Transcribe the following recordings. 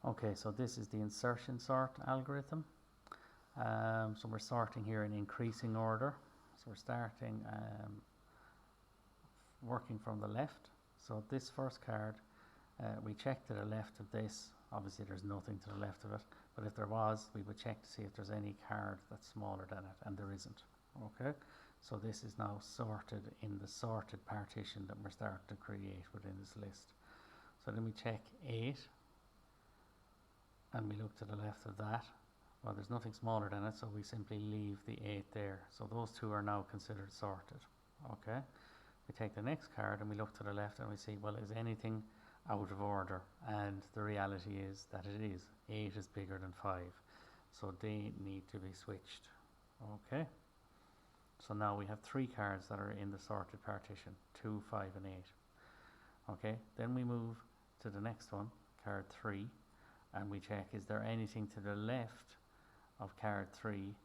Okay, so this is the insertion sort algorithm. So we're sorting here in increasing order. So we're starting working from the left. So this first card, we check to the left of this. Obviously there's nothing to the left of it, but if there was, we would check to see if there's any card that's smaller than it, and there isn't. Okay, so this is now sorted in the sorted partition that we're starting to create within this list. So then we check 8, and we look to the left of that. Well, there's nothing smaller than it, so we simply leave the 8 there. So those two are now considered sorted. Okay, we take the next card and we look to the left and we see, well, is anything out of order? And the reality is that it is. 8 is bigger than 5, so they need to be switched. Okay, so now we have 3 cards that are in the sorted partition, 2, 5 and 8. Okay, then we move to the next one, card 3, and we check, is there anything to the left of card 3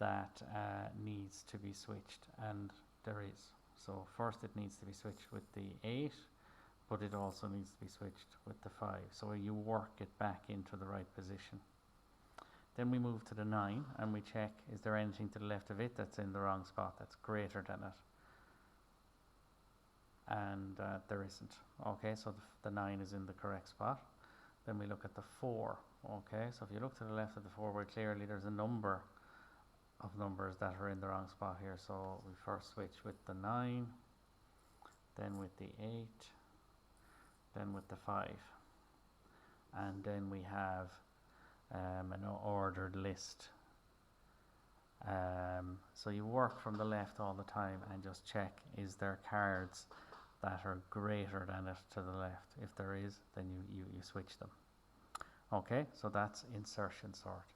that needs to be switched? And there is. So first it needs to be switched with the 8, but it also needs to be switched with the 5. So you work it back into the right position. Then we move to the 9 and we check, is there anything to the left of it that's in the wrong spot, that's greater than it? And there isn't. Okay, so the 9 is in the correct spot. Then we look at the 4. Okay, so if you look to the left of the 4, where clearly there's a number of numbers that are in the wrong spot here. So we first switch with the 9, then with the 8, then with the 5, and then we have an ordered list. So you work from the left all the time and just check, is there cards that are greater than it to the left? If there is, then you switch them. Okay, so that's insertion sort.